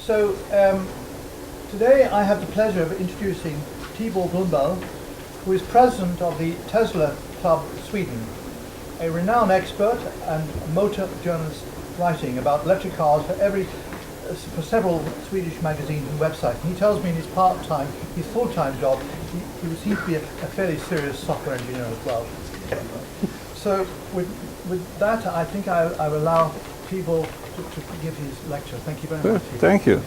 So today I have the pleasure of introducing Tibor Blomhäl, who is president of the Tesla Club Sweden, a renowned expert and motor journalist writing about electric cars for several Swedish magazines and websites. And he tells me in his his full-time job, he seems to be a fairly serious software engineer as well. So with that, I think I will allow people to give his lecture. Thank you very much. Thank you.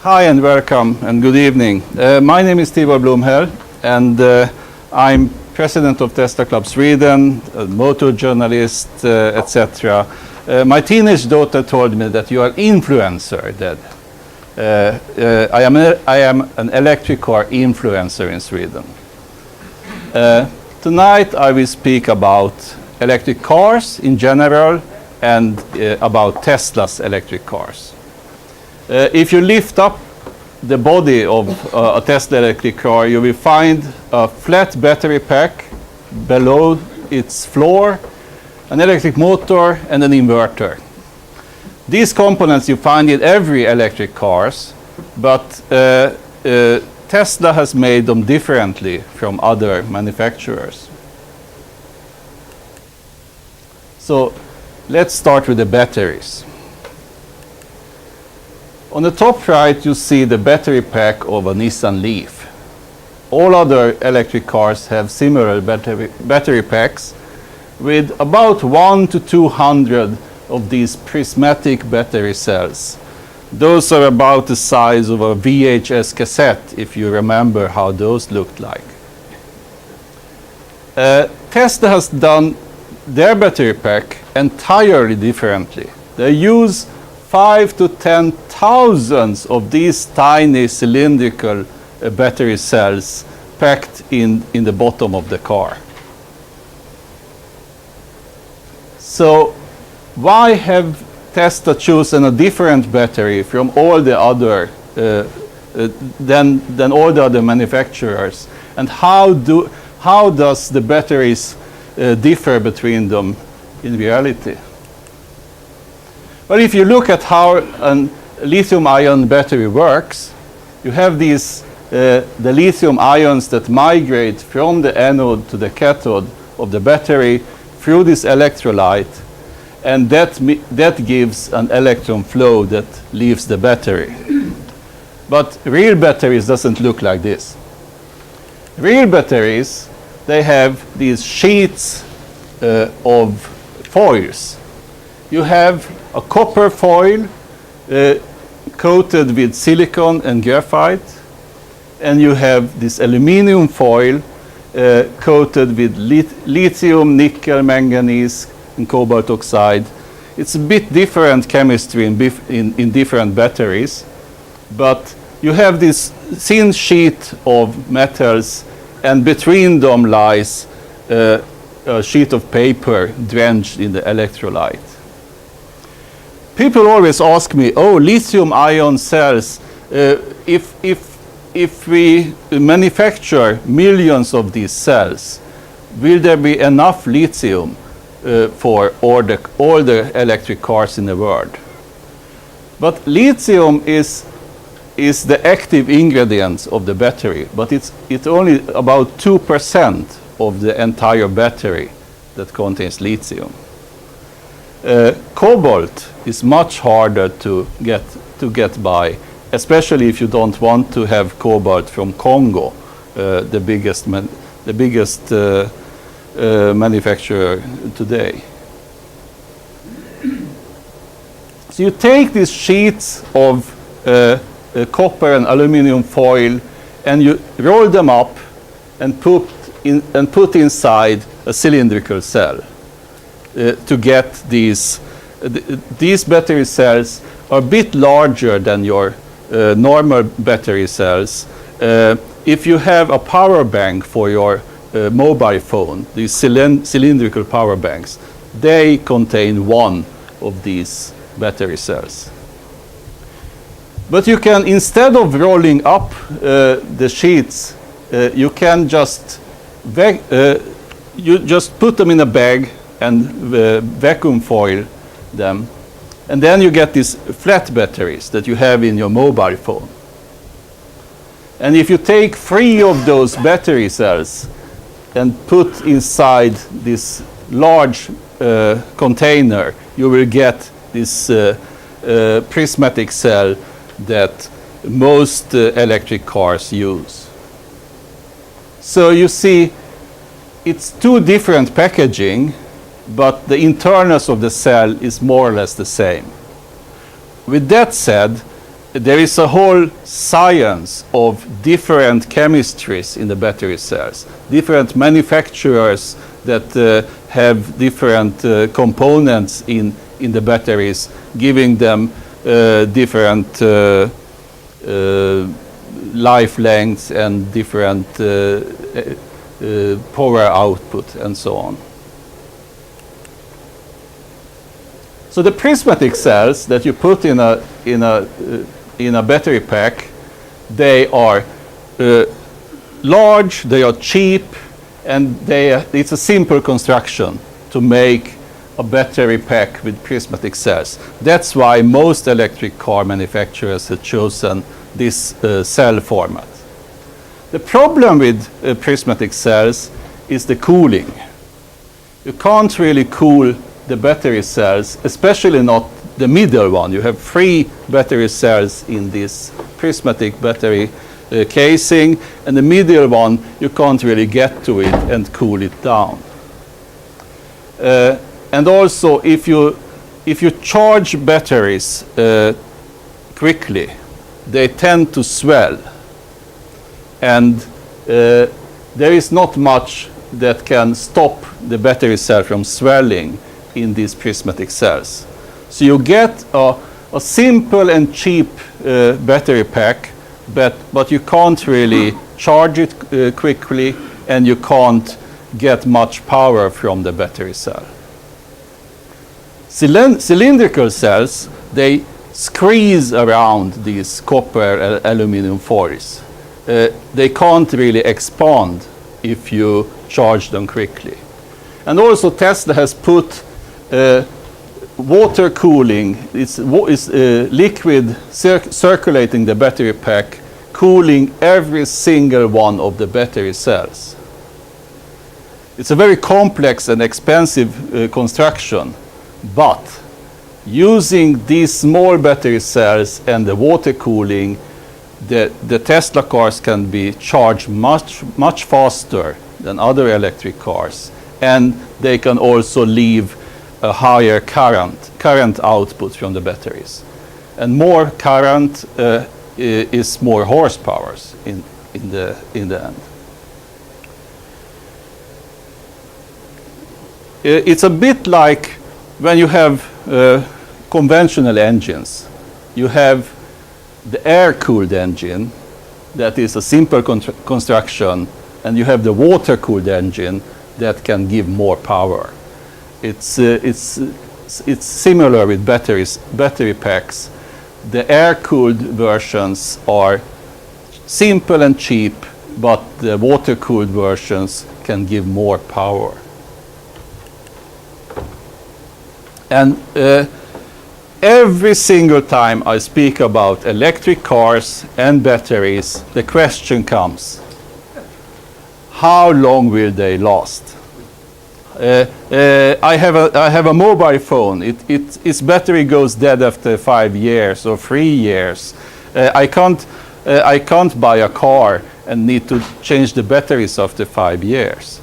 Hi and welcome and good evening. My name is Tibor Blomhäl and I'm president of Tesla Club Sweden, a motor journalist, etc. My teenage daughter told me that you are influencer, Dad. I am an electric car influencer in Sweden. Tonight I will speak about electric cars in general and about Tesla's electric cars. If you lift up the body of a Tesla electric car, you will find a flat battery pack below its floor, an electric motor and an inverter. These components you find in every electric cars, but Tesla has made them differently from other manufacturers. So let's start with the batteries. On the top right you see the battery pack of a Nissan Leaf. All other electric cars have similar battery packs with about 1 to 200 of these prismatic battery cells. Those are about the size of a VHS cassette, if you remember how those looked like. Tesla has done their battery pack entirely differently. They use 5 to 10,000 of these tiny cylindrical battery cells packed in the bottom of the car. So why have Tesla chosen a different battery from all the other than all the other manufacturers, and how does the batteries differ between them in reality? Well, if you look at how a lithium-ion battery works, you have these the lithium ions that migrate from the anode to the cathode of the battery through this electrolyte, and that gives an electron flow that leaves the battery. But real batteries doesn't look like this. Real batteries, they have these sheets of foils. You have a copper foil coated with silicon and graphite, and you have this aluminum foil coated with lithium, nickel, manganese, and cobalt oxide. It's a bit different chemistry in different batteries, but you have this thin sheet of metals, and between them lies a sheet of paper drenched in the electrolyte. People always ask me, oh, lithium-ion cells, if we manufacture millions of these cells, will there be enough lithium for all the electric cars in the world? But lithium is the active ingredient of the battery, but it's only about 2% of the entire battery that contains lithium. Cobalt is much harder to get by, especially if you don't want to have cobalt from Congo, the biggest manufacturer today. So you take these sheets of copper and aluminum foil and you roll them up and put inside a cylindrical cell to get these battery cells are a bit larger than your normal battery cells. If you have a power bank for your mobile phone, these cylindrical power banks, they contain one of these battery cells. But you can, instead of rolling up the sheets, you can just put them in a bag and vacuum foil them, And then you get these flat batteries that you have in your mobile phone. And if you take 3 of those battery cells and put inside this large container, you will get this prismatic cell that most electric cars use. So you see, it's 2 different packaging, but the internals of the cell is more or less the same. With that said, there is a whole science of different chemistries in the battery cells, different manufacturers that have different components in the batteries, giving them different life lengths and different power output and so on. So the prismatic cells that you put in a battery pack, they are large, they are cheap, and it's a simple construction to make a battery pack with prismatic cells. That's why most electric car manufacturers have chosen this cell format. The problem with prismatic cells is the cooling. You can't really cool the battery cells, especially not the middle one. You have 3 battery cells in this prismatic battery casing, and the middle one you can't really get to it and cool it down. And also, if you charge batteries quickly, they tend to swell, and there is not much that can stop the battery cell from swelling in these prismatic cells. So you get a simple and cheap battery pack, but you can't really charge it quickly, and you can't get much power from the battery cell. Cylindrical cells, they squeeze around these copper aluminum foils. They can't really expand if you charge them quickly. And also Tesla has put water cooling, it's liquid circulating the battery pack, cooling every single one of the battery cells. It's a very complex and expensive construction, but using these small battery cells and the water cooling, the Tesla cars can be charged much faster than other electric cars, and they can also leave a higher current output from the batteries. And more current is more horsepower in the end. It's a bit like when you have conventional engines. You have the air-cooled engine, that is a simple construction, and you have the water-cooled engine that can give more power. It's similar with battery packs. The air-cooled versions are simple and cheap, but the water-cooled versions can give more power. And every single time I speak about electric cars and batteries, the question comes, how long will they last? I have a mobile phone. Its battery goes dead after 5 years or 3 years. I can't buy a car and need to change the batteries after 5 years.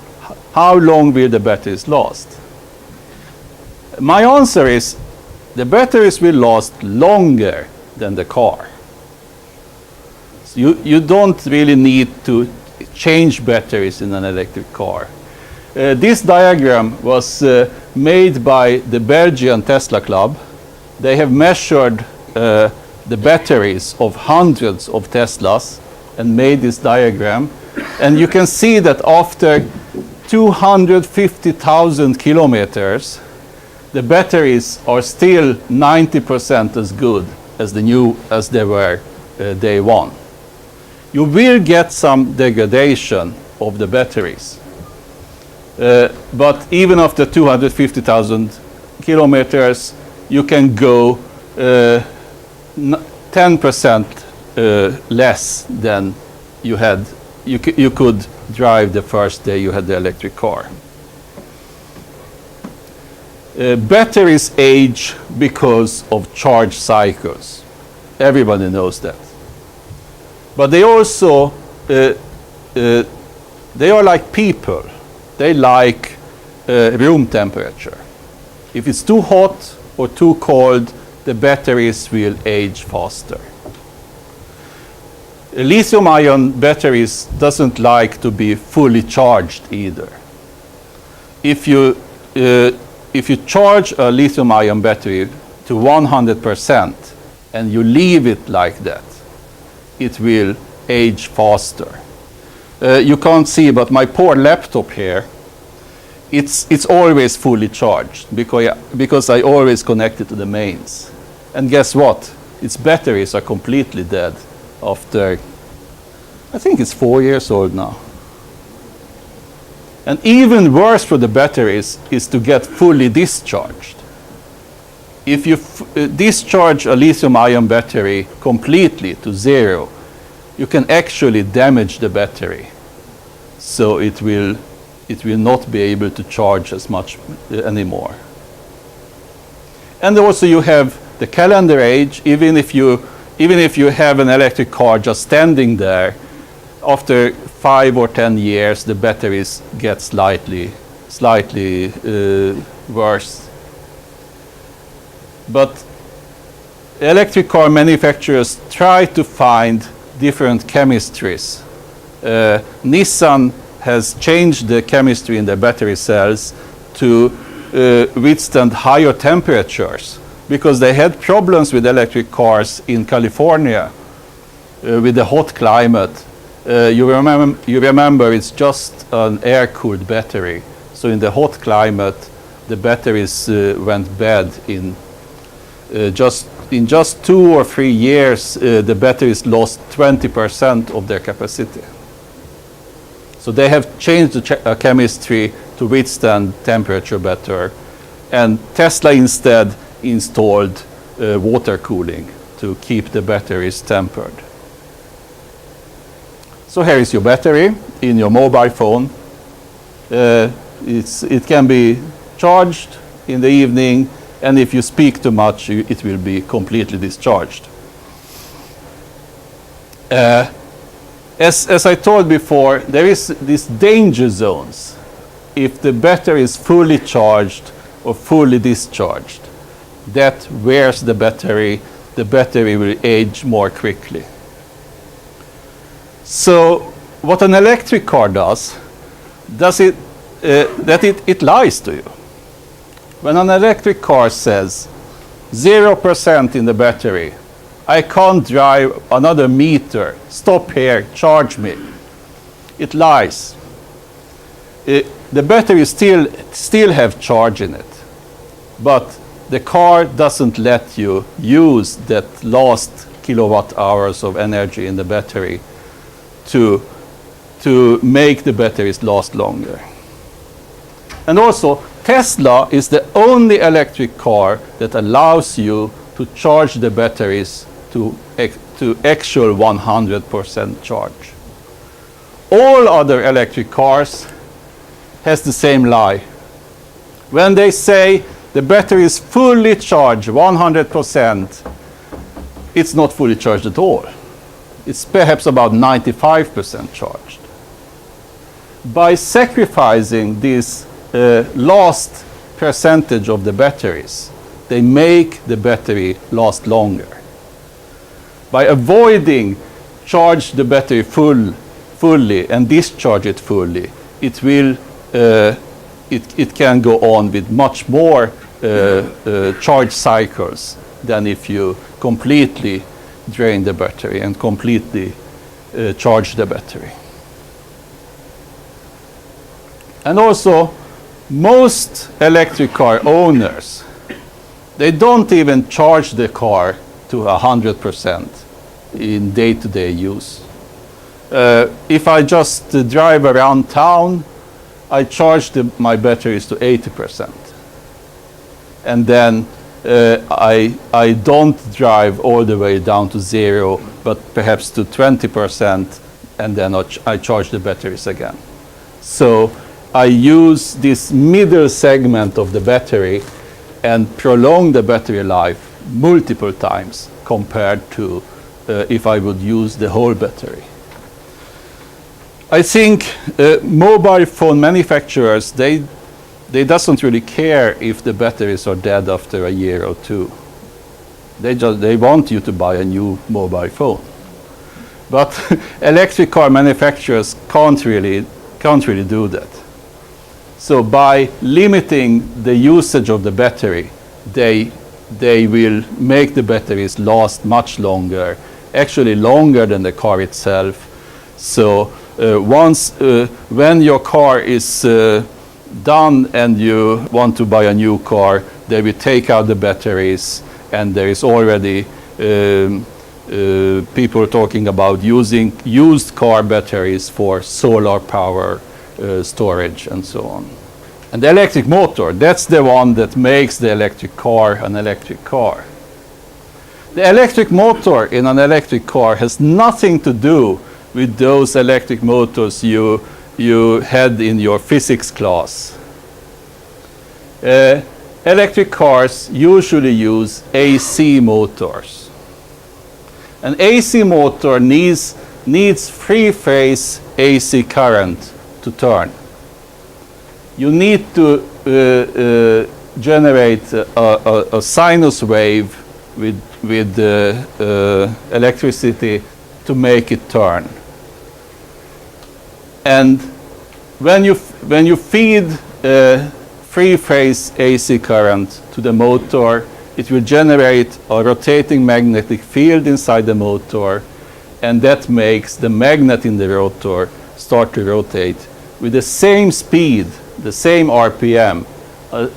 How long will the batteries last? My answer is the batteries will last longer than the car. So you don't really need to change batteries in an electric car. This diagram was made by the Belgian Tesla Club. They have measured the batteries of hundreds of Teslas and made this diagram. And you can see that after 250,000 kilometers, the batteries are still 90% as good as they were day one. You will get some degradation of the batteries. But even after 250,000 kilometers, you can go 10% less than you could drive the first day you had the electric car. Batteries age because of charge cycles. Everybody knows that. But they also, they are like people. They like room temperature. If it's too hot or too cold, the batteries will age faster. Lithium-ion batteries doesn't like to be fully charged either. If you charge a lithium-ion battery to 100% and you leave it like that, it will age faster. You can't see, but my poor laptop here, it's always fully charged because I always connect it to the mains. And guess what? Its batteries are completely dead after, I think it's 4 years old now. And even worse for the batteries is to get fully discharged. If you discharge a lithium-ion battery completely to zero, you can actually damage the battery. So it will not be able to charge as much anymore. And also you have the calendar age. Even if you have an electric car just standing there, after 5 or 10 years, the batteries get slightly worse. But electric car manufacturers try to find different chemistries. Nissan has changed the chemistry in the battery cells to withstand higher temperatures because they had problems with electric cars in California with the hot climate. You remember it's just an air-cooled battery. So in the hot climate, the batteries went bad in just 2 or 3 years. The batteries lost 20% of their capacity. So they have changed the chemistry to withstand temperature better. And Tesla instead installed water cooling to keep the batteries tempered. So here is your battery in your mobile phone. It can be charged in the evening, and if you speak too much, it will be completely discharged. As I told before, there is these danger zones. If the battery is fully charged or fully discharged, that wears the battery will age more quickly. So what an electric car does it lies to you. When an electric car says 0% in the battery, I can't drive another meter, stop here, charge me, it lies. The battery still have charge in it, but the car doesn't let you use that last kilowatt hours of energy in the battery to make the batteries last longer. And also, Tesla is the only electric car that allows you to charge the batteries to actual 100% charge. All other electric cars has the same lie. When they say the battery is fully charged 100%, it's not fully charged at all. It's perhaps about 95% charged. By sacrificing this last percentage of the batteries, they make the battery last longer. By avoiding charge the battery fully and discharge it fully, it can go on with much more charge cycles than if you completely drain the battery and completely charge the battery. And also, most electric car owners, they don't even charge the car to 100% in day-to-day use. If I just drive around town, I charge my batteries to 80%. And then I don't drive all the way down to 0, but perhaps to 20%, and then I charge the batteries again. So I use this middle segment of the battery and prolong the battery life multiple times compared to if I would use the whole battery. I think mobile phone manufacturers, they doesn't really care if the batteries are dead after a year or two. They want you to buy a new mobile phone. But electric car manufacturers can't really do that. So by limiting the usage of the battery, they will make the batteries last much longer, actually longer than the car itself. So when your car is done and you want to buy a new car, they will take out the batteries, and there is already people talking about using used car batteries for solar power storage and so on. And the electric motor, that's the one that makes the electric car an electric car. The electric motor in an electric car has nothing to do with those electric motors you had in your physics class. Electric cars usually use AC motors. An AC motor needs three-phase AC current to turn. You need to generate a sinus wave with electricity to make it turn. And when you feed three-phase AC current to the motor, it will generate a rotating magnetic field inside the motor, and that makes the magnet in the rotor start to rotate with the same speed, the same RPM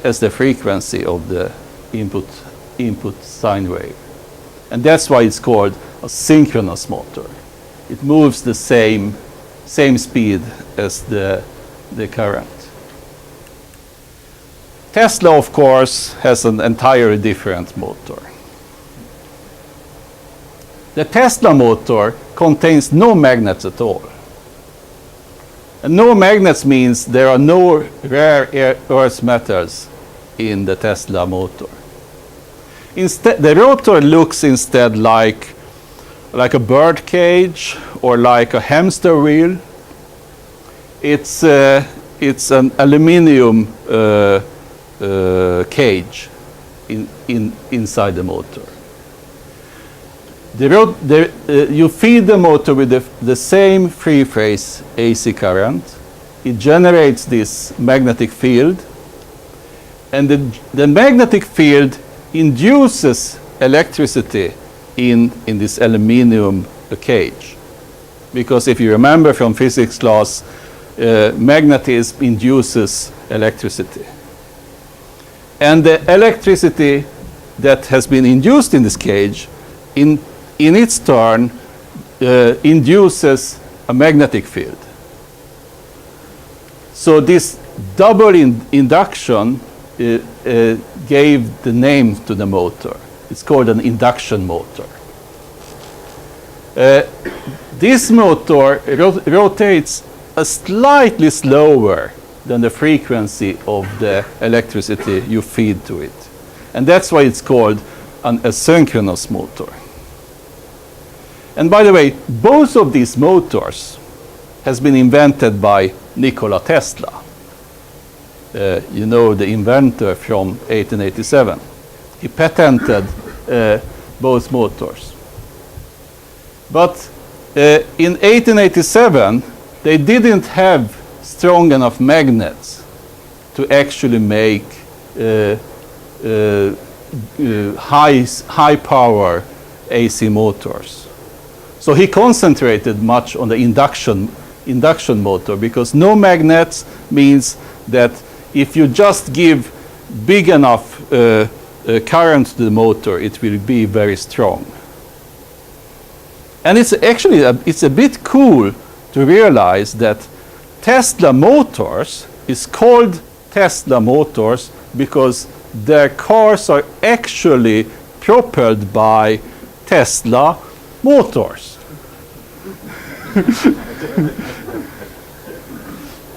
as the frequency of the input sine wave. And that's why it's called a synchronous motor. It moves the same speed as the current. Tesla, of course, has an entirely different motor. The Tesla motor contains no magnets at all. And no magnets means there are no rare earth metals in the Tesla motor. Instead, the rotor looks instead like a bird cage or like a hamster wheel. It's an aluminium cage inside the motor. You feed the motor with the same three-phase AC current. It generates this magnetic field, and the magnetic field induces electricity in this aluminium cage. Because if you remember from physics class, magnetism induces electricity. And the electricity that has been induced in this cage, in its turn, induces a magnetic field. So this double induction gave the name to the motor. It's called an induction motor. This motor rotates slightly slower than the frequency of the electricity you feed to it. And that's why it's called a synchronous motor. And by the way, both of these motors has been invented by Nikola Tesla. You know, the inventor from 1887. He patented both motors. But in 1887, they didn't have strong enough magnets to actually make high power AC motors. So he concentrated much on the induction motor, because no magnets means that if you just give big enough current to the motor, it will be very strong. And it's actually it's a bit cool to realize that Tesla motors is called Tesla motors because their cars are actually propelled by Tesla motors.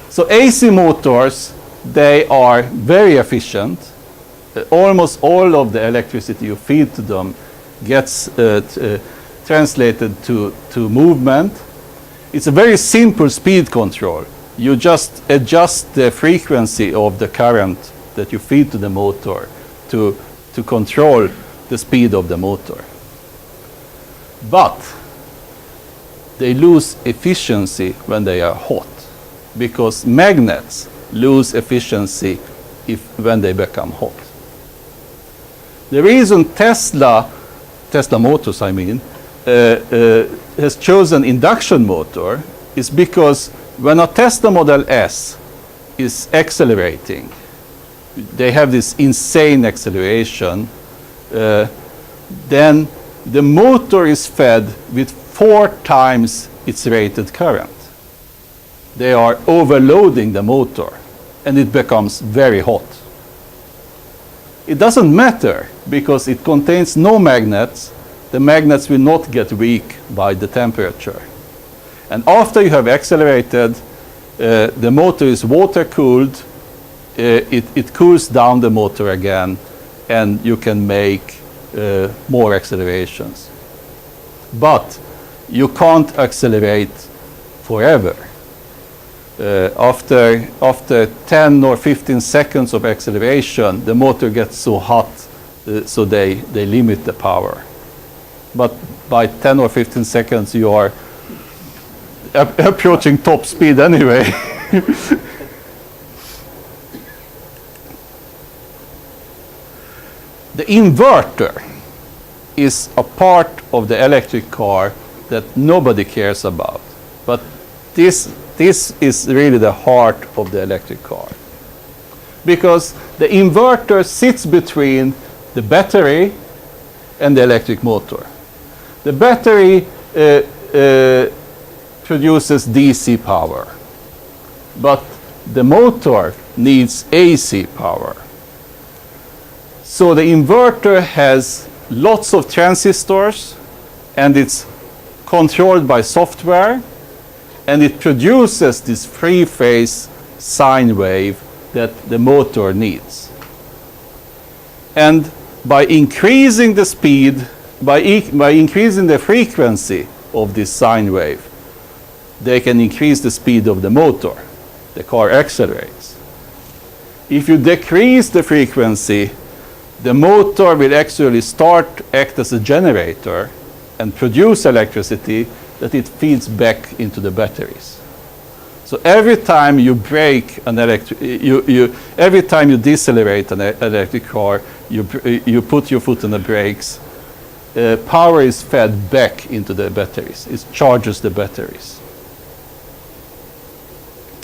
So AC motors, they are very efficient. Almost all of the electricity you feed to them gets translated to movement. It's a very simple speed control. You just adjust the frequency of the current that you feed to the motor to control the speed of the motor. But they lose efficiency when they are hot, because magnets lose efficiency when they become hot. The reason Tesla Motors, has chosen induction motor is because when a Tesla Model S is accelerating, they have this insane acceleration, then the motor is fed with 4 times its rated current. They are overloading the motor and it becomes very hot. It doesn't matter because it contains no magnets. The magnets will not get weak by the temperature. And after you have accelerated, the motor is water cooled. It cools down the motor again, and you can make more accelerations. But you can't accelerate forever. After 10 or 15 seconds of acceleration, the motor gets so hot, so they limit the power. But by 10 or 15 seconds, you are approaching top speed anyway. The inverter is a part of the electric car that nobody cares about. But this is really the heart of the electric car. Because the inverter sits between the battery and the electric motor. The battery produces DC power, but the motor needs AC power. So the inverter has lots of transistors, and it's controlled by software, and it produces this three-phase sine wave that the motor needs. And by increasing the speed, by increasing the frequency of this sine wave, they can increase the speed of the motor. The car accelerates. If you decrease the frequency, the motor will actually act as a generator and produce electricity that it feeds back into the batteries. So every time you brake every time you decelerate an electric car, you put your foot on the brakes, power is fed back into the batteries. It charges the batteries.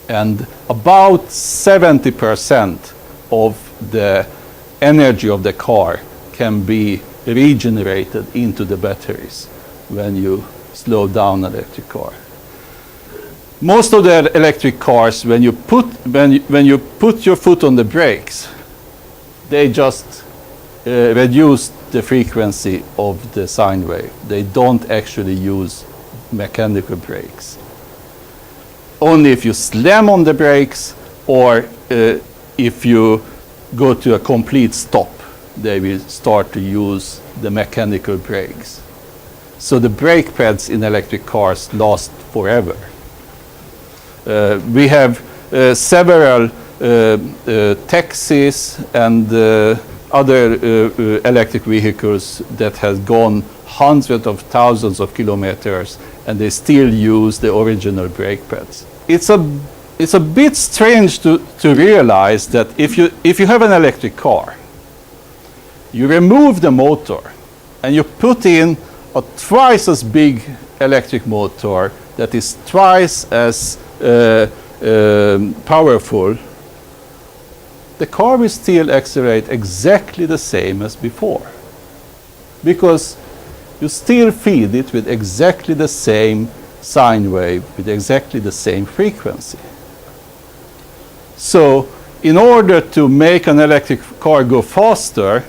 And about 70% of the energy of the car can be regenerated into the batteries when you slow down an electric car. Most of the electric cars, when you put your foot on the brakes, they just reduce the frequency of the sine wave. They don't actually use mechanical brakes. Only if you slam on the brakes or if you go to a complete stop, they will start to use the mechanical brakes. So the brake pads in electric cars last forever. We have several taxis and other electric vehicles that have gone hundreds of thousands of kilometers, and they still use the original brake pads. It's a bit strange to realize that if you have an electric car, you remove the motor and you put in a twice as big electric motor that is twice as powerful, the car will still accelerate exactly the same as before, because you still feed it with exactly the same sine wave, with exactly the same frequency. So in order to make an electric car go faster,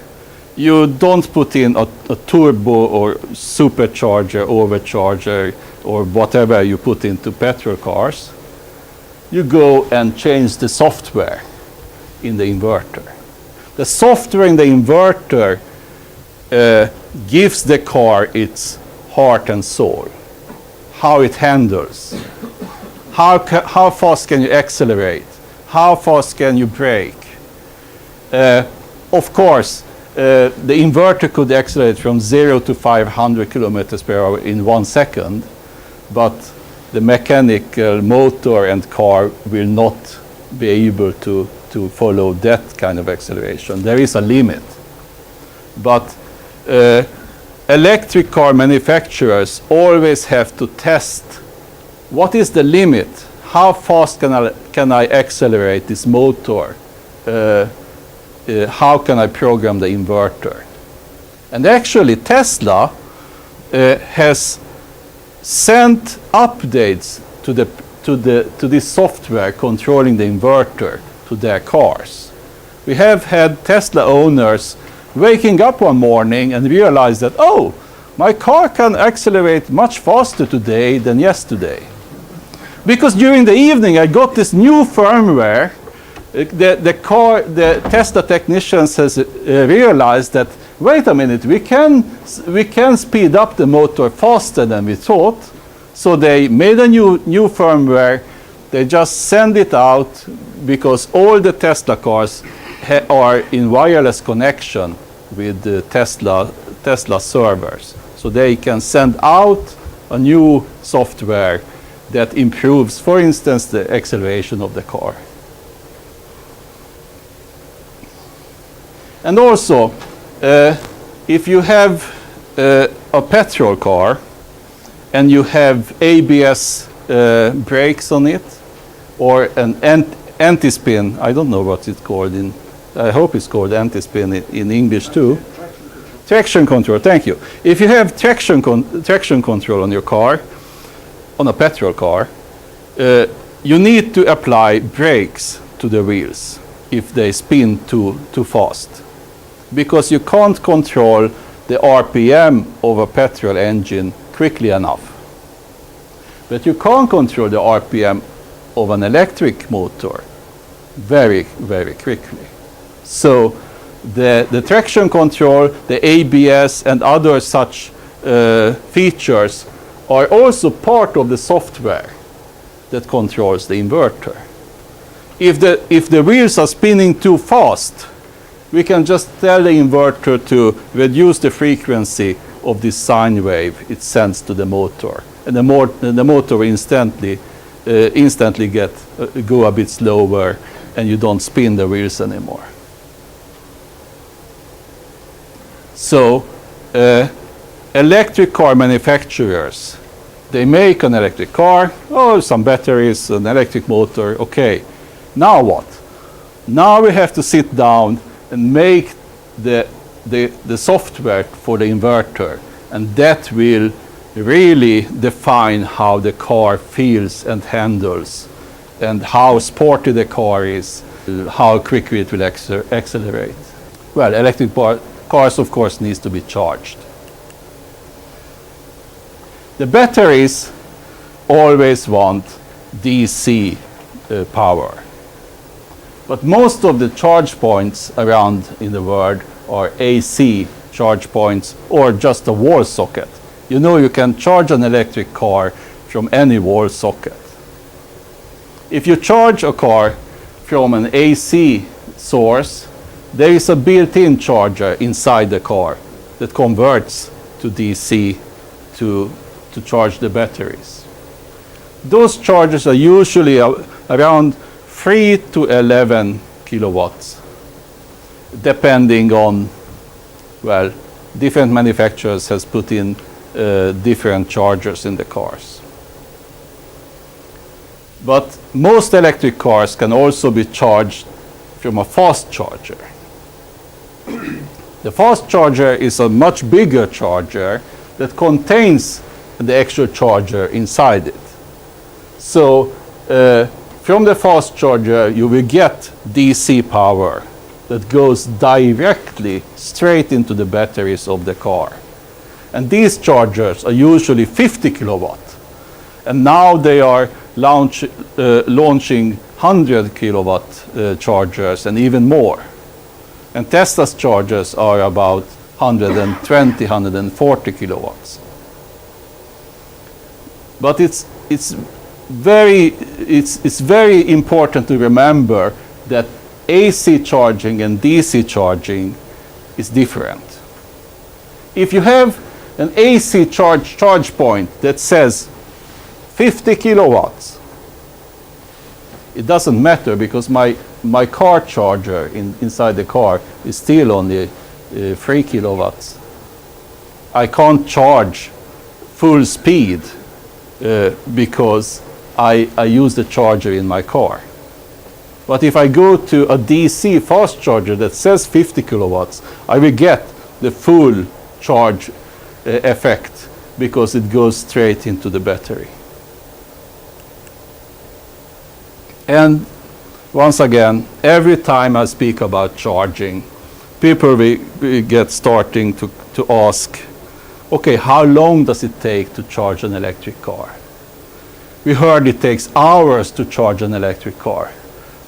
you don't put in a turbo or supercharger, overcharger, or whatever you put into petrol cars. You go and change the software in the inverter. The software in the inverter gives the car its heart and soul, how it handles, how fast can you accelerate, how fast can you brake. Of course, the inverter could accelerate from 0 to 500 kilometers per hour in 1 second, but the mechanical motor and car will not be able to follow that kind of acceleration. There is a limit. But electric car manufacturers always have to test what is the limit, how fast can I accelerate this motor, how can I program the inverter. And actually Tesla has sent updates to this software controlling the inverter to their cars. We have had Tesla owners waking up one morning and realize that, oh, my car can accelerate much faster today than yesterday. Because during the evening I got this new firmware. The Tesla technicians has realized that, wait a minute, we can speed up the motor faster than we thought. So they made a new firmware. They just send it out because all the Tesla cars are in wireless connection with the Tesla servers. So they can send out a new software that improves, for instance, the acceleration of the car. And also, if you have a petrol car and you have ABS brakes on it, or an anti-spin, I don't know what it's called I hope it's called anti-spin in English too. Traction control, thank you. If you have traction control on your car, on a petrol car, you need to apply brakes to the wheels if they spin too fast. Because you can't control the RPM of a petrol engine quickly enough. But you can control the RPM of an electric motor very, very quickly. So the traction control, the ABS and other such features are also part of the software that controls the inverter. If the wheels are spinning too fast, we can just tell the inverter to reduce the frequency of this sine wave it sends to the motor, and the motor instantly go a bit slower, and you don't spin the wheels anymore. So electric car manufacturers, they make an electric car, some batteries, an electric motor, okay. Now what? Now we have to sit down and make the software for the inverter, and that will really define how the car feels and handles, and how sporty the car is, how quickly it will accelerate. Well, electric cars of course needs to be charged. The batteries always want DC power. But most of the charge points around in the world are AC charge points or just a wall socket. You know, you can charge an electric car from any wall socket. If you charge a car from an AC source, there is a built-in charger inside the car that converts to DC to charge the batteries. Those chargers are usually around 3 to 11 kilowatts, depending on, well, different manufacturers has put in different chargers in the cars. But most electric cars can also be charged from a fast charger. The fast charger is a much bigger charger that contains the extra charger inside it. So from the fast charger, you will get DC power that goes directly straight into the batteries of the car. And these chargers are usually 50 kilowatt. And now they are launching 100 kilowatt chargers and even more. And Tesla's chargers are about 120, 140 kilowatts. But it's very important to remember that AC charging and DC charging is different. If you have an AC charge point that says 50 kilowatts, it doesn't matter because my car charger inside the car is still only 3 kilowatts. I can't charge full speed because I use the charger in my car. But if I go to a DC fast charger that says 50 kilowatts, I will get the full charge effect because it goes straight into the battery. And once again, every time I speak about charging, people will get starting to ask, okay, how long does it take to charge an electric car? We heard it takes hours to charge an electric car.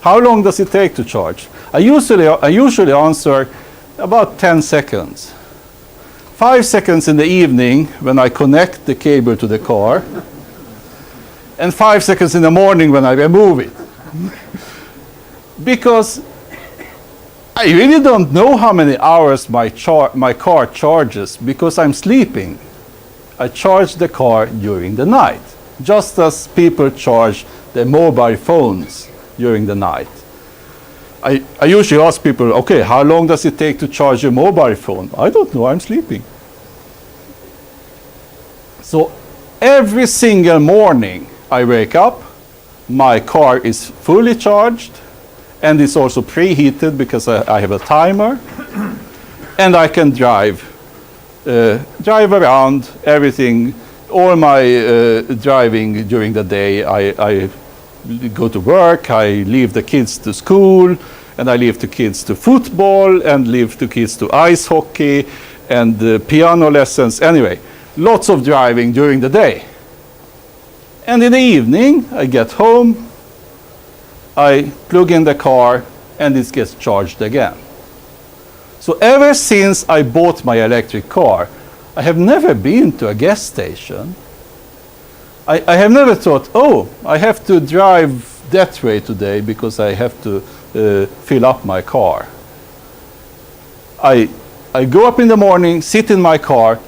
How long does it take to charge? I usually answer about 10 seconds. 5 seconds in the evening when I connect the cable to the car, and 5 seconds in the morning when I remove it. Because I really don't know how many hours my car charges because I'm sleeping. I charge the car during the night, just as people charge their mobile phones during the night. I usually ask people, okay, how long does it take to charge your mobile phone? I don't know, I'm sleeping. So every single morning I wake up, my car is fully charged, and it's also preheated because I have a timer, and I can drive around everything. All my driving during the day, I go to work, I leave the kids to school, and I leave the kids to football, and leave the kids to ice hockey, and piano lessons. Anyway, lots of driving during the day. And in the evening, I get home, I plug in the car, and it gets charged again. So ever since I bought my electric car, I have never been to a gas station. I have never thought, oh, I have to drive that way today because I have to fill up my car. I go up in the morning, sit in my car,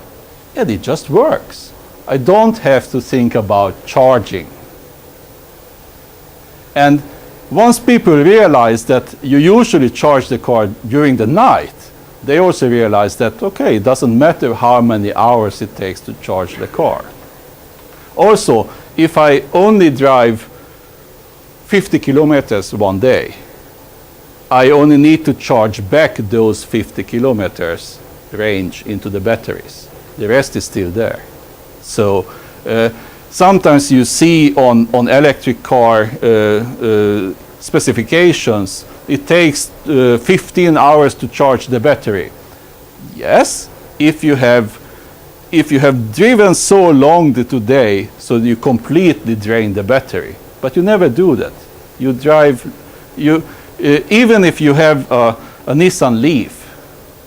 and it just works. I don't have to think about charging. And once people realize that you usually charge the car during the night, they also realize that, okay, it doesn't matter how many hours it takes to charge the car. Also, if I only drive 50 kilometers one day, I only need to charge back those 50 kilometers range into the batteries. The rest is still there. So sometimes you see on electric car specifications, it takes 15 hours to charge the battery. Yes, if you have driven so long today, so you completely drain the battery. But you never do that. You drive, even if you have a Nissan Leaf,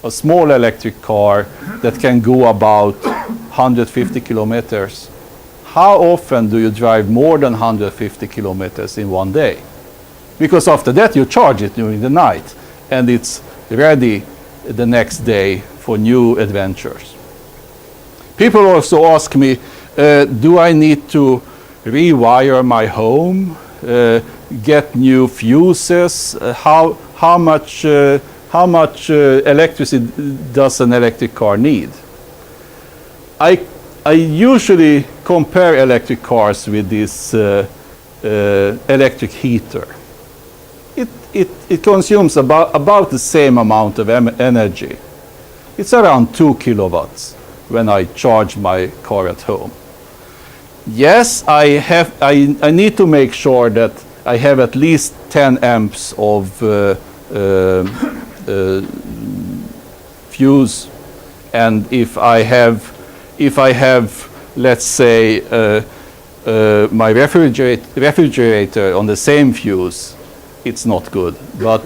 a small electric car that can go about 150 kilometers, how often do you drive more than 150 kilometers in one day? Because after that you charge it during the night and it's ready the next day for new adventures. People also ask me, do I need to rewire my home, get new fuses? How much electricity does an electric car need? I usually compare electric cars with this electric heater. It consumes about the same amount of energy. It's around 2 kilowatts when I charge my car at home. Yes, I need to make sure that I have at least 10 amps of fuse, and if I have, let's say, my refrigerator on the same fuse, it's not good. But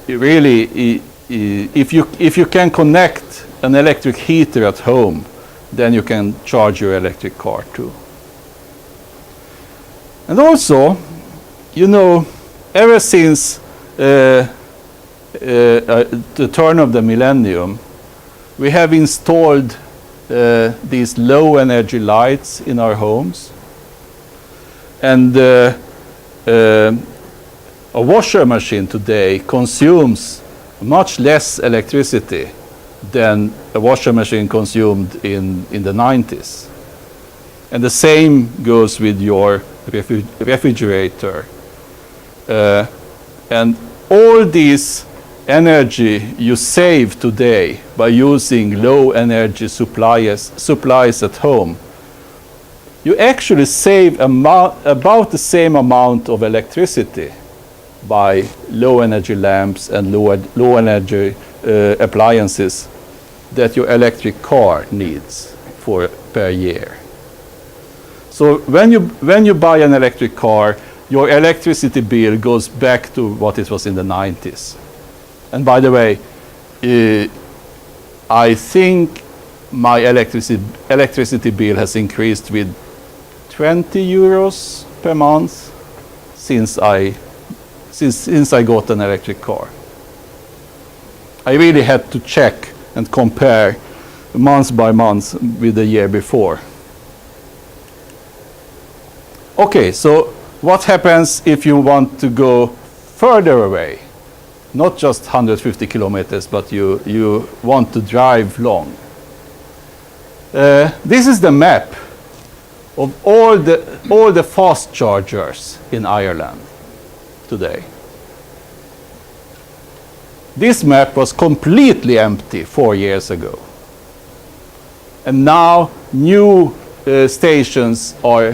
really, if you can connect an electric heater at home, then you can charge your electric car too. And also, you know, ever since the turn of the millennium, we have installed these low energy lights in our homes. And a washer machine today consumes much less electricity than a washer machine consumed in the 90s. And the same goes with your refrigerator. And all this energy you save today by using low energy supplies at home, you actually save about the same amount of electricity by low energy lamps and low energy appliances that your electric car needs per year. So when you buy an electric car, your electricity bill goes back to what it was in the 90s. And by the way, I think my electricity bill has increased with 20 euros per month since I got an electric car. I really had to check and compare month by month with the year before. Okay, so what happens if you want to go further away? Not just 150 kilometers, but you want to drive long. This is the map of all the fast chargers in Ireland today. This map was completely empty 4 years ago. And now new stations are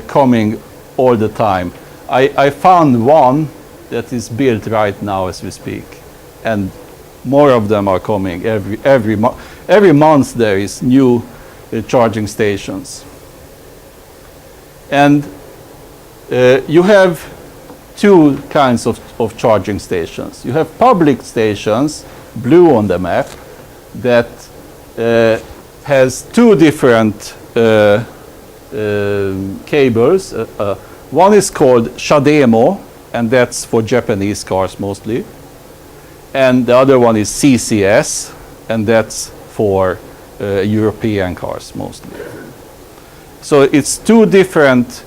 coming all the time. I found one that is built right now as we speak, and more of them are coming every month. There is new charging stations, and you have two kinds of charging stations. You have public stations, blue on the map, that has two different cables. One is called Shademo, and that's for Japanese cars mostly. And the other one is CCS, and that's for European cars mostly. So it's two different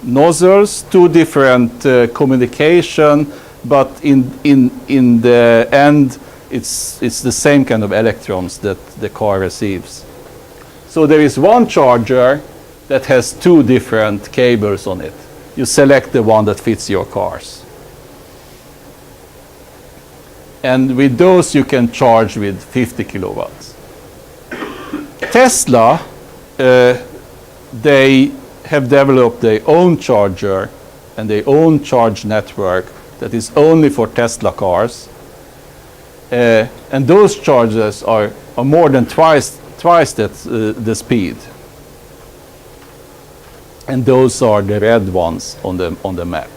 nozzles, two different communication, but in the end, it's the same kind of electrons that the car receives. So there is one charger that has two different cables on it. You select the one that fits your cars. And with those you can charge with 50 kilowatts. Tesla, they have developed their own charger and their own charge network that is only for Tesla cars. And those chargers are more than twice the speed. And those are the red ones on the map.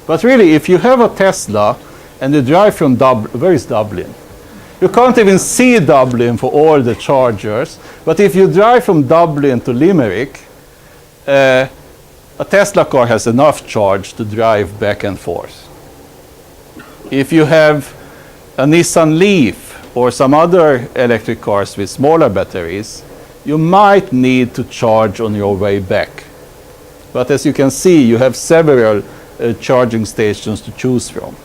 But really, if you have a Tesla and you drive from Dublin, where is Dublin? You can't even see Dublin for all the chargers. But if you drive from Dublin to Limerick, a Tesla car has enough charge to drive back and forth. If you have a Nissan Leaf or some other electric cars with smaller batteries, you might need to charge on your way back. But as you can see, you have several charging stations to choose from.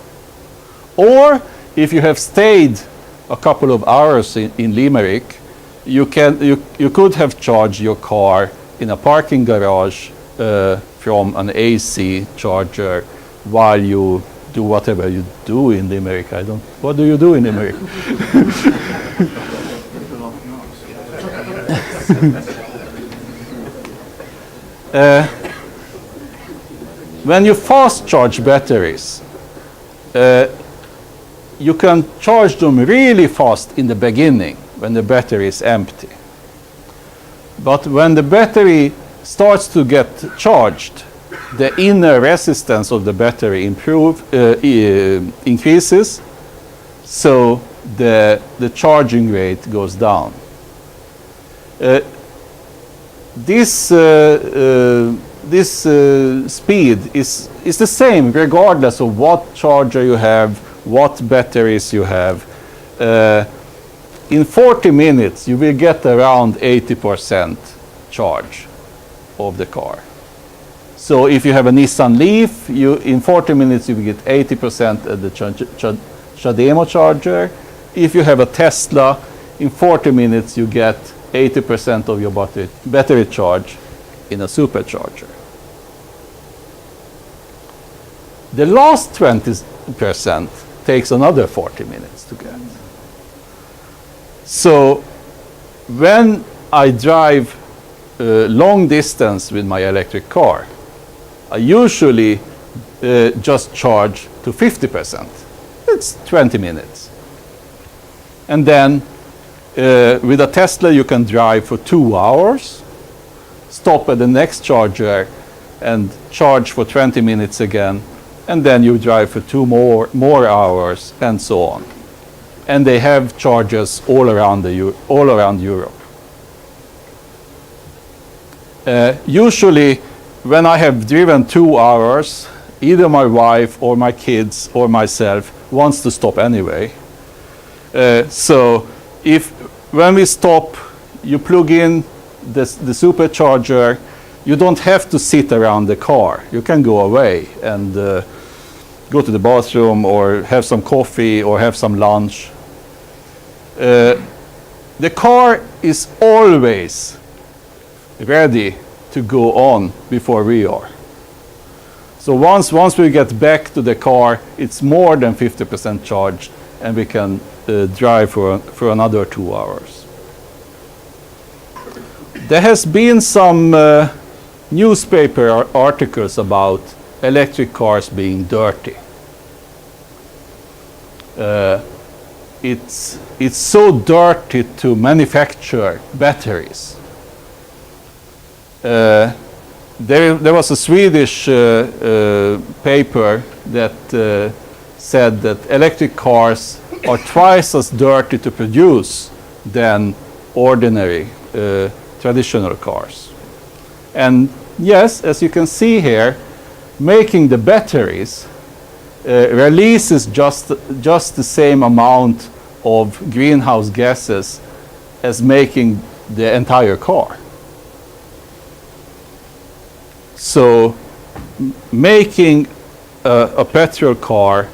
Or if you have stayed a couple of hours in Limerick, you could have charged your car in a parking garage from an AC charger while you do whatever you do in Limerick. What do you do in Limerick? when you fast charge batteries, you can charge them really fast in the beginning when the battery is empty. But when the battery starts to get charged, the inner resistance of the battery increases, so the charging rate goes down. This speed is the same regardless of what charger you have, what batteries you have. In 40 minutes you will get around 80% charge of the car. So if you have a Nissan Leaf, in 40 minutes you will get 80% at the CHAdeMO charger. If you have a Tesla, in 40 minutes you get 80% of your battery charge in a supercharger. The last 20% takes another 40 minutes to get. So when I drive long distance with my electric car, I usually just charge to 50%. It's 20 minutes. And then with a Tesla you can drive for 2 hours, stop at the next charger and charge for 20 minutes again, and then you drive for 2 more hours, and so on. And they have chargers all around Europe. Usually when I have driven 2 hours, either my wife or my kids or myself wants to stop anyway. So when we stop, you plug in the supercharger. You don't have to sit around the car. You can go away and go to the bathroom or have some coffee or have some lunch. The car is always ready to go on before we are. So once we get back to the car, it's more than 50% charged, and we can drive for another 2 hours. There has been some newspaper articles about electric cars being dirty. It's so dirty to manufacture batteries. There was a Swedish paper that said that electric cars are twice as dirty to produce than ordinary traditional cars. And yes, as you can see here, making the batteries releases just the same amount of greenhouse gases as making the entire car. So making a petrol car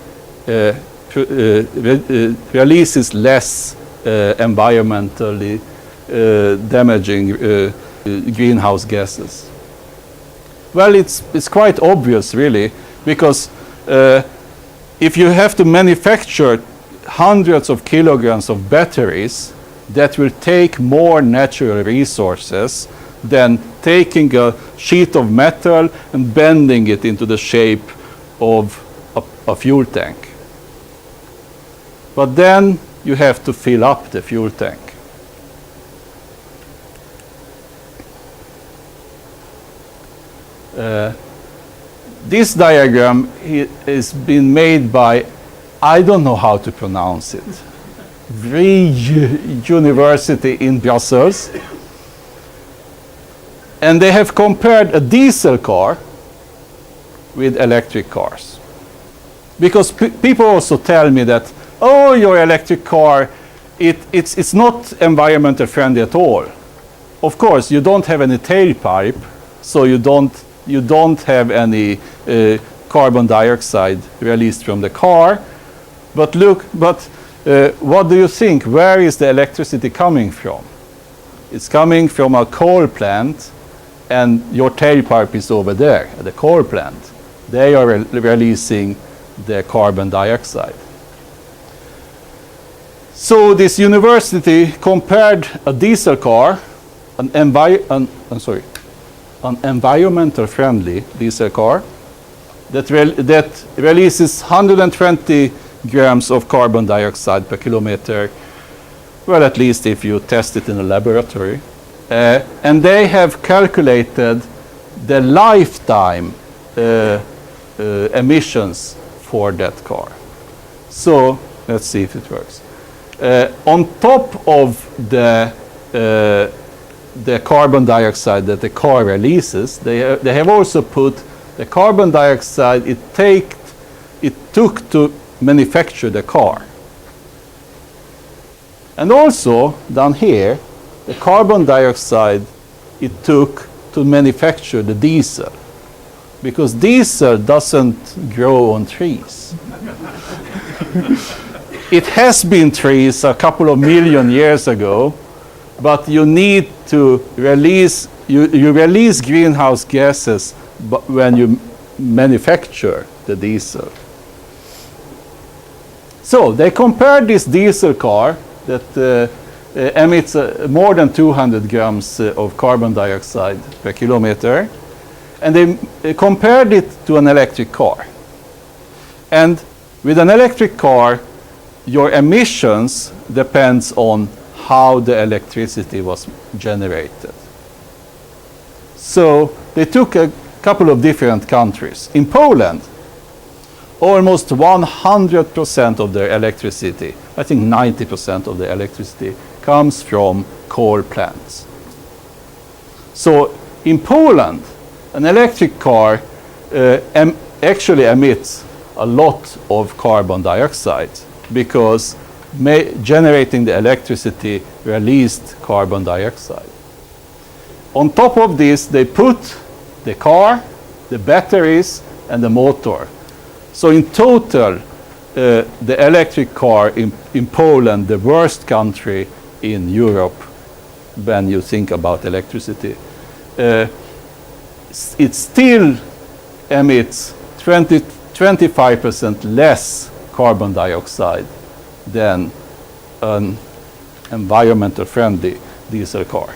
releases less environmentally damaging greenhouse gases. Well, it's quite obvious, really, because if you have to manufacture hundreds of kilograms of batteries, that will take more natural resources than taking a sheet of metal and bending it into the shape of a fuel tank. But then you have to fill up the fuel tank. This diagram is been made by, I don't know how to pronounce it, University in Brussels. And they have compared a diesel car with electric cars. Because people also tell me that, oh, your electric car, it's not environmentally friendly at all. Of course, you don't have any tailpipe, so you don't have any carbon dioxide released from the car. But what do you think? Where is the electricity coming from? It's coming from a coal plant, and your tailpipe is over there at the coal plant. They are releasing the carbon dioxide. So this university compared a diesel car, an environmental friendly diesel car, that releases 120 grams of carbon dioxide per kilometer. Well, at least if you test it in a laboratory. And they have calculated the lifetime emissions for that car. So let's see if it works. On top of the carbon dioxide that the car releases, they have also put the carbon dioxide it took to manufacture the car. And also down here, the carbon dioxide it took to manufacture the diesel. Because diesel doesn't grow on trees. It has been trees a couple of million years ago, but you need to release, you release greenhouse gases when you manufacture the diesel. So they compared this diesel car that emits more than 200 grams of carbon dioxide per kilometer, and they compared it to an electric car. And with an electric car, your emissions depends on how the electricity was generated. So they took a couple of different countries. In Poland, almost 100% of their electricity, I think 90% of the electricity, comes from coal plants. So in Poland, an electric car actually emits a lot of carbon dioxide because generating the electricity released carbon dioxide. On top of this, they put the car, the batteries, and the motor. So in total, the electric car in Poland, the worst country in Europe when you think about electricity, it still emits 25% less carbon dioxide than an environmental friendly diesel car.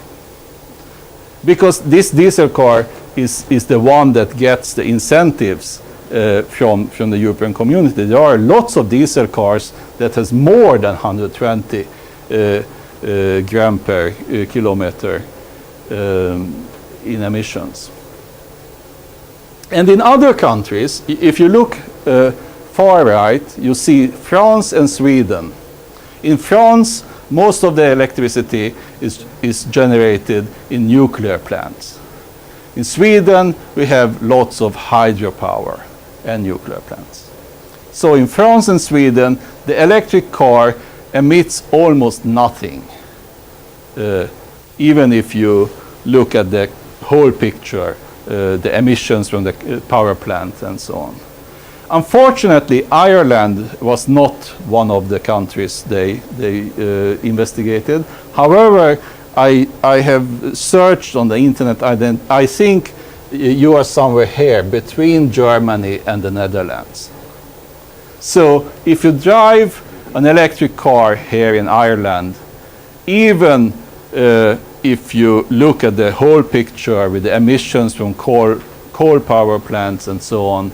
Because this diesel car is the one that gets the incentives from the European community. There are lots of diesel cars that has more than 120 gram per kilometer in emissions. And in other countries, if you look far right, you see France and Sweden. In France, most of the electricity is generated in nuclear plants. In Sweden, we have lots of hydropower and nuclear plants. So in France and Sweden, the electric car emits almost nothing, even if you look at the whole picture, the emissions from the power plant and so on. Unfortunately, Ireland was not one of the countries they investigated. However, I have searched on the internet. I think you are somewhere here between Germany and the Netherlands. So if you drive an electric car here in Ireland, even if you look at the whole picture with the emissions from coal power plants and so on,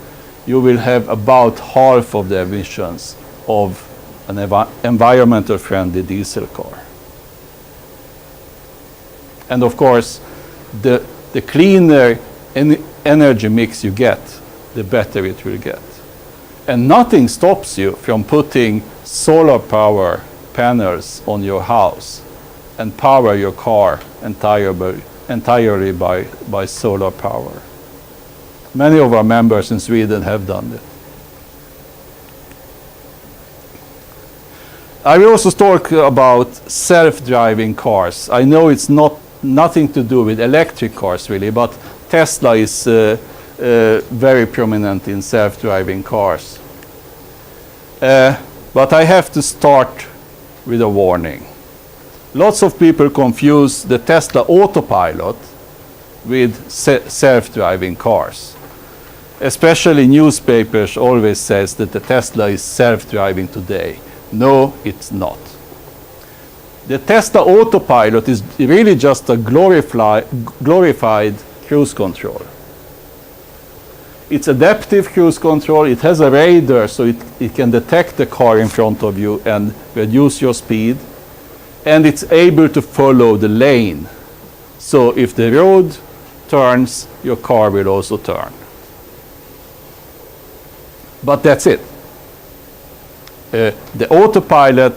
you will have about half of the emissions of an environmental friendly diesel car. And of course, the cleaner energy mix you get, the better it will get. And nothing stops you from putting solar power panels on your house and power your car entirely by solar power. Many of our members in Sweden have done that. I will also talk about self-driving cars. I know it's nothing to do with electric cars really, but Tesla is very prominent in self-driving cars. But I have to start with a warning. Lots of people confuse the Tesla autopilot with self-driving cars. Especially newspapers always says that the Tesla is self-driving today. No, it's not. The Tesla autopilot is really just a glorified cruise control. It's adaptive cruise control. It has a radar, so it can detect the car in front of you and reduce your speed. And it's able to follow the lane. So if the road turns, your car will also turn. But that's it. The autopilot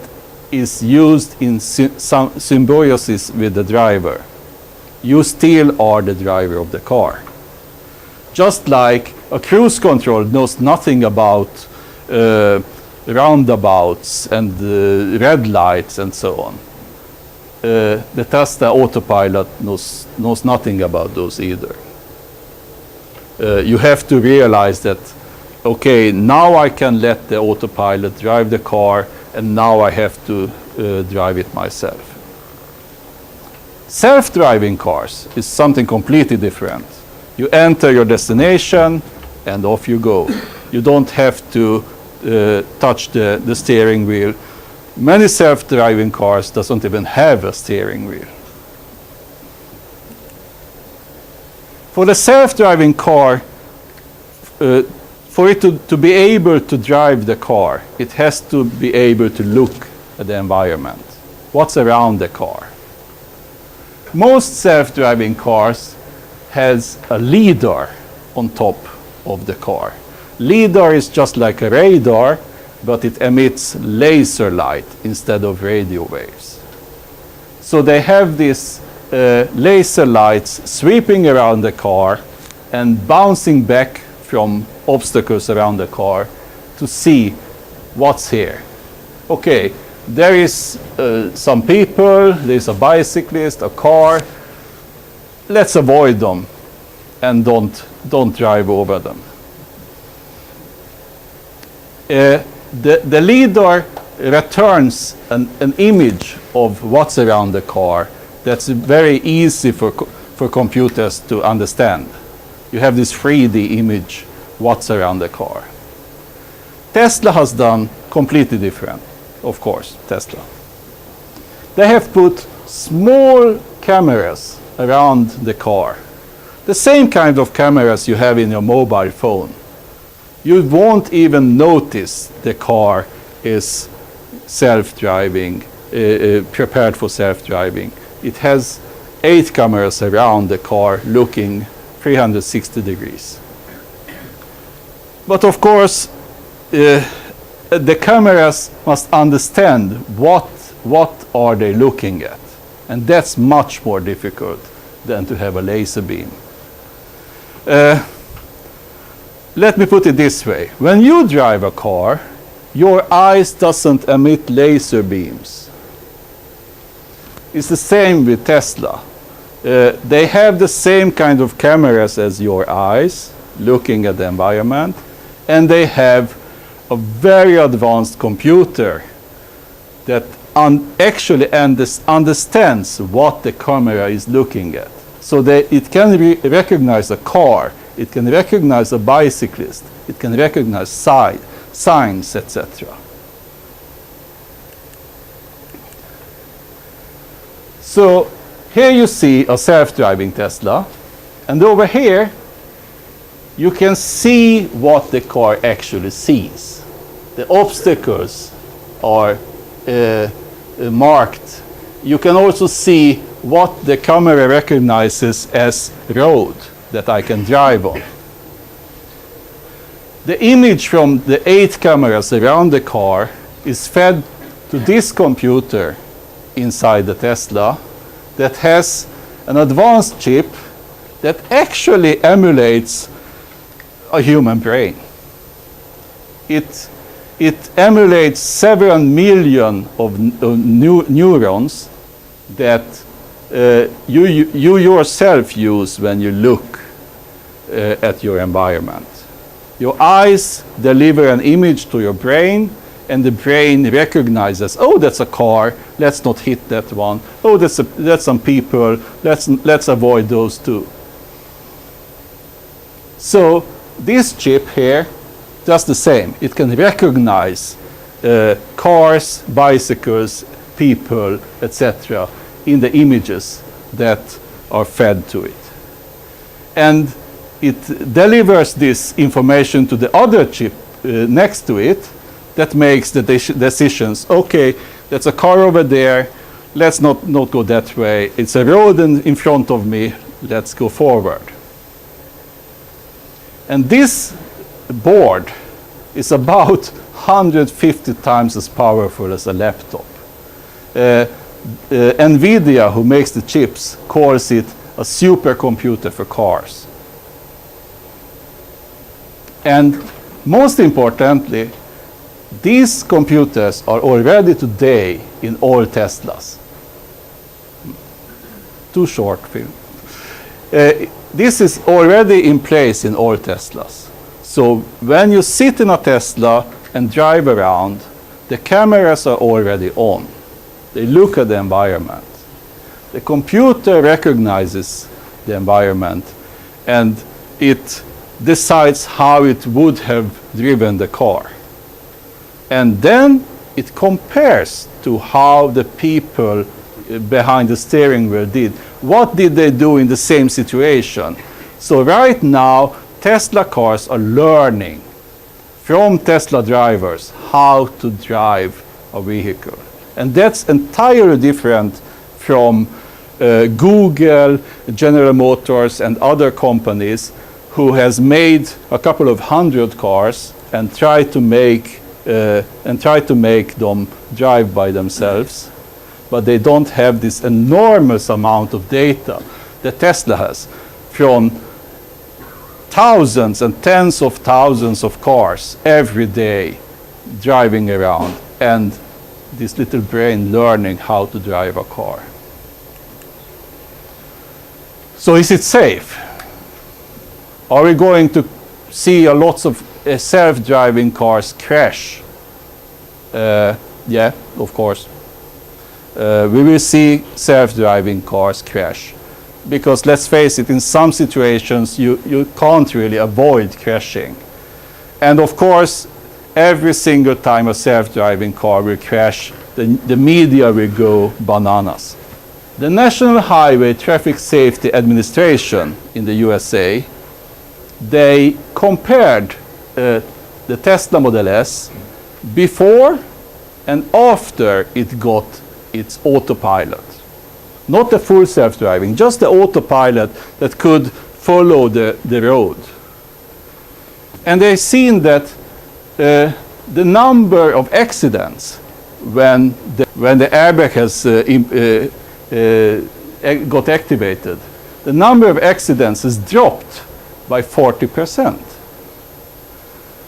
is used in symbiosis with the driver. You still are the driver of the car. Just like a cruise control knows nothing about roundabouts and red lights and so on. The Tesla autopilot knows nothing about those either. You have to realize that, okay, now I can let the autopilot drive the car, and now I have to drive it myself. Self-driving cars is something completely different. You enter your destination and off you go. You don't have to touch the steering wheel. Many self-driving cars doesn't even have a steering wheel. For the self-driving car, for it to be able to drive the car, it has to be able to look at the environment. What's around the car? Most self-driving cars has a lidar on top of the car. Lidar is just like a radar, but it emits laser light instead of radio waves. So they have these laser lights sweeping around the car and bouncing back from obstacles around the car to see what's here. Okay, there is some people, there's a bicyclist, a car. Let's avoid them and don't drive over them. The lidar returns an image of what's around the car that's very easy for computers to understand. You have this 3D image, what's around the car. Tesla has done completely different, of course, Tesla. They have put small cameras around the car. The same kind of cameras you have in your mobile phone. You won't even notice the car is self-driving, prepared for self-driving. It has 8 cameras around the car looking 360 degrees. But of course, the cameras must understand what are they looking at. And that's much more difficult than to have a laser beam. Let me put it this way. When you drive a car, your eyes doesn't emit laser beams. It's the same with Tesla. They have the same kind of cameras as your eyes, looking at the environment, and they have a very advanced computer that actually understands what the camera is looking at. So it can recognize a car, it can recognize a bicyclist, it can recognize signs, etc. So here you see a self-driving Tesla, and over here you can see what the car actually sees. The obstacles are marked. You can also see what the camera recognizes as road that I can drive on. The image from the 8 cameras around the car is fed to this computer inside the Tesla that has an advanced chip that actually emulates a human brain. It emulates several million of neurons that you yourself use when you look at your environment. Your eyes deliver an image to your brain, and the brain recognizes, oh, that's a car, let's not hit that one. Oh, that's some people, let's avoid those too. So this chip here does the same. It can recognize cars, bicycles, people, etc. in the images that are fed to it. And it delivers this information to the other chip next to it that makes the decisions. Okay, that's a car over there. Let's not go that way. It's a road in front of me. Let's go forward. And this board is about 150 times as powerful as a laptop. NVIDIA, who makes the chips, calls it a supercomputer for cars. And most importantly, these computers are already today in all Teslas. Too short film. This is already in place in all Teslas. So when you sit in a Tesla and drive around, the cameras are already on. They look at the environment. The computer recognizes the environment and it decides how it would have driven the car. And then it compares to how the people behind the steering wheel did. What did they do in the same situation? So right now, Tesla cars are learning from Tesla drivers how to drive a vehicle. And that's entirely different from Google, General Motors, and other companies who has made a couple of hundred cars and try to make them drive by themselves, but they don't have this enormous amount of data that Tesla has from thousands and tens of thousands of cars every day driving around, and this little brain learning how to drive a car. So is it safe? Are we going to see a lots of self-driving cars crash? Yeah, of course. We will see self-driving cars crash. Because let's face it, in some situations you can't really avoid crashing. And of course, every single time a self-driving car will crash, the media will go bananas. The National Highway Traffic Safety Administration in the USA, they compared the Tesla Model S before and after it got its autopilot. Not the full self-driving, just the autopilot that could follow the road. And they've seen that the number of accidents when the airbag has got activated, the number of accidents has dropped by 40%.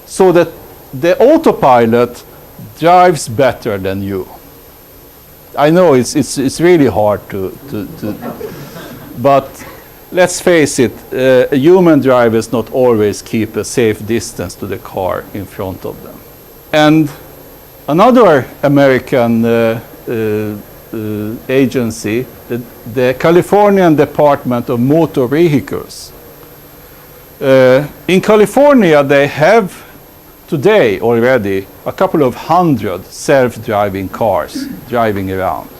So that the autopilot drives better than you. I know it's really hard to but let's face it, human drivers not always keep a safe distance to the car in front of them. And another American agency, the Californian Department of Motor Vehicles. In California, they have today already a couple of hundred self-driving cars driving around.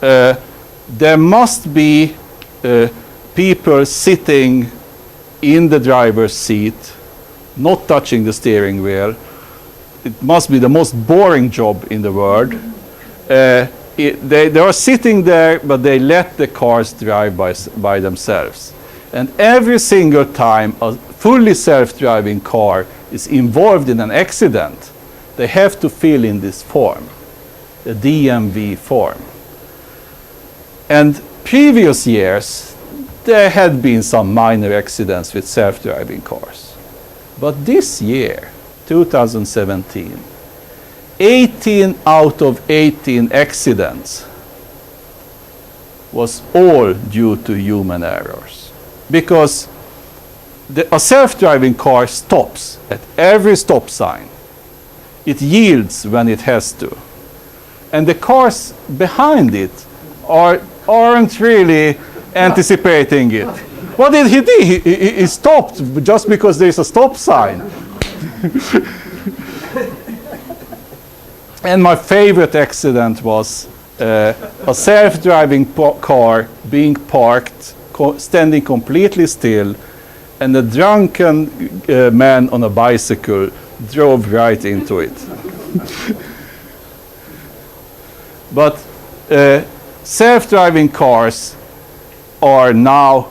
There must be people sitting in the driver's seat, not touching the steering wheel. It must be the most boring job in the world. They are sitting there, but they let the cars drive by themselves. And every single time a fully self-driving car is involved in an accident, they have to fill in this form, the DMV form. And previous years, there had been some minor accidents with self-driving cars. But this year, 2017, 18 out of 18 accidents was all due to human errors. Because a self-driving car stops at every stop sign. It yields when it has to. And the cars behind it aren't really anticipating it. What did he do? He stopped just because there's a stop sign. And my favorite accident was a self-driving car being parked, standing completely still, and a drunken man on a bicycle drove right into it. But self-driving cars are now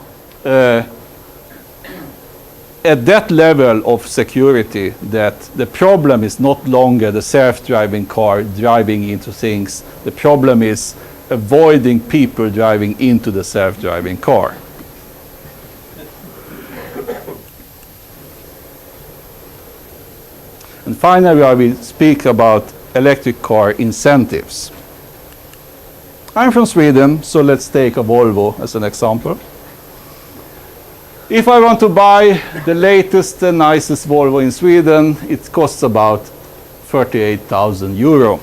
at that level of security that the problem is not longer the self-driving car driving into things. The problem is avoiding people driving into the self-driving car. And finally, I will speak about electric car incentives. I'm from Sweden, so let's take a Volvo as an example. If I want to buy the latest and nicest Volvo in Sweden, it costs about 38,000 euro.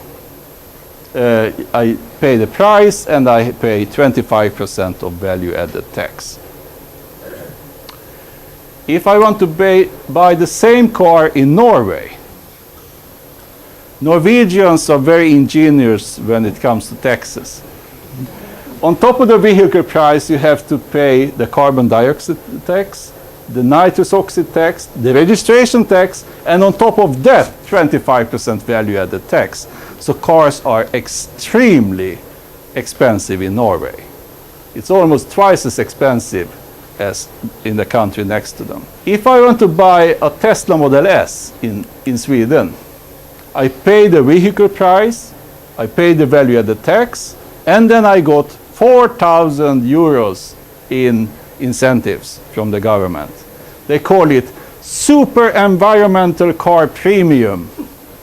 I pay the price and I pay 25% of value-added tax. If I want to buy the same car in Norway, Norwegians are very ingenious when it comes to taxes. On top of the vehicle price, you have to pay the carbon dioxide tax, the nitrous oxide tax, the registration tax, and on top of that, 25% value-added tax. So cars are extremely expensive in Norway. It's almost twice as expensive as in the country next to them. If I want to buy a Tesla Model S in Sweden, I pay the vehicle price, I pay the value-added tax, and then I got 4,000 euros in incentives from the government. They call it super environmental car premium.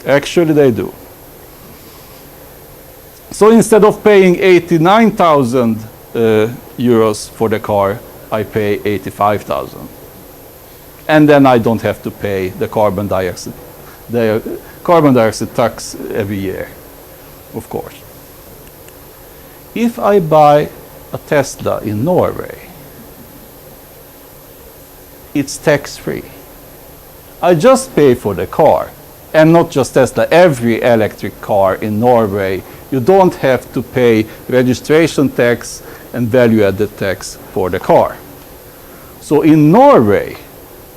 Actually, they do. So instead of paying 89,000 euros for the car, I pay 85,000. And then I don't have to pay the carbon dioxide tax every year, of course. If I buy a Tesla in Norway, it's tax-free. I just pay for the car, and not just Tesla, every electric car in Norway, you don't have to pay registration tax and value-added tax for the car. So in Norway,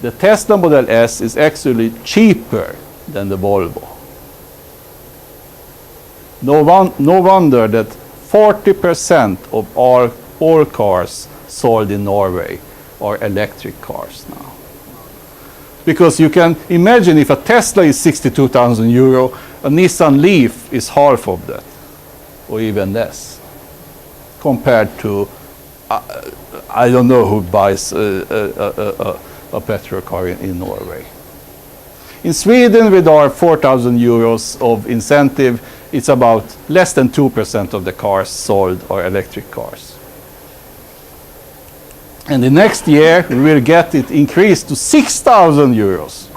the Tesla Model S is actually cheaper than the Volvo. No wonder that 40% of all cars sold in Norway are electric cars now. Because you can imagine if a Tesla is 62,000 euro, a Nissan Leaf is half of that, or even less, compared to, I don't know who buys a petrol car in Norway. In Sweden, with our 4,000 euros of incentive, it's about less than 2% of the cars sold are electric cars. And the next year, we will get it increased to 6,000 euros.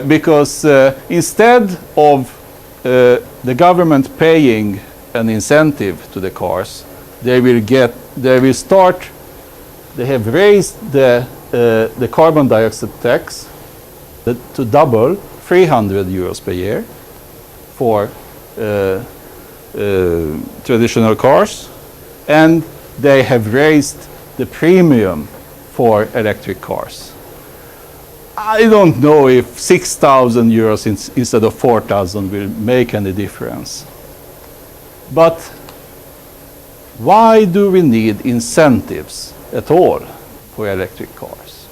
Because instead of the government paying an incentive to the cars, they have raised the carbon dioxide tax to double, 300 euros per year for traditional cars, and they have raised the premium for electric cars. I don't know if 6,000 euros instead of 4,000 will make any difference. But why do we need incentives at all for electric cars?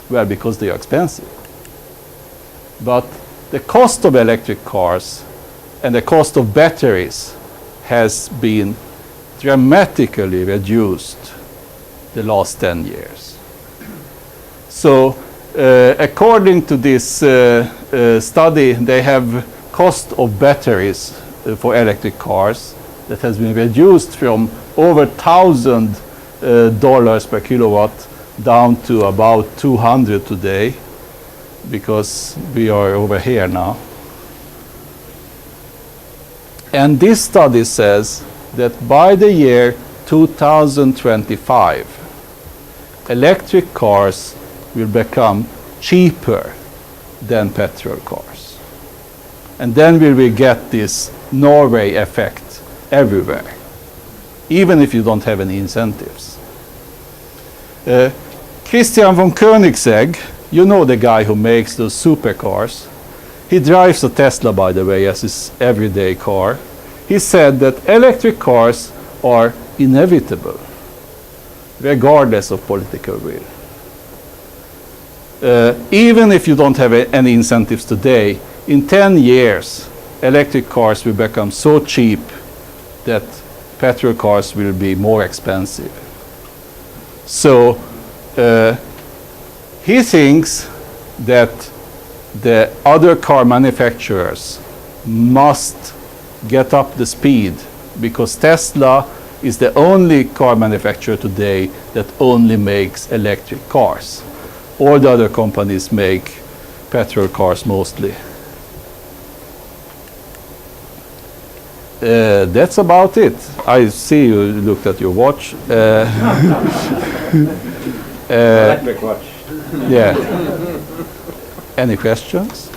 Well, because they are expensive. But the cost of electric cars and the cost of batteries has been dramatically reduced the last 10 years. So according to this study, they have cost of batteries for electric cars that has been reduced from over $1,000 per kilowatt down to about 200 today, because we are over here now. And this study says that by the year 2025, electric cars will become cheaper than petrol cars. And then we will get this Norway effect everywhere, even if you don't have any incentives. Christian von Koenigsegg, you know the guy who makes those supercars. He drives a Tesla, by the way, as his everyday car. He said that electric cars are inevitable, regardless of political will. Even if you don't have any incentives today, in 10 years, electric cars will become so cheap that petrol cars will be more expensive. So he thinks that the other car manufacturers must get up the speed, because Tesla is the only car manufacturer today that only makes electric cars. All the other companies make petrol cars mostly. That's about it. I see you looked at your watch. Electric watch. Yeah. Any questions?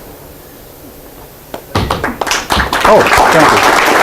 Oh, thank you.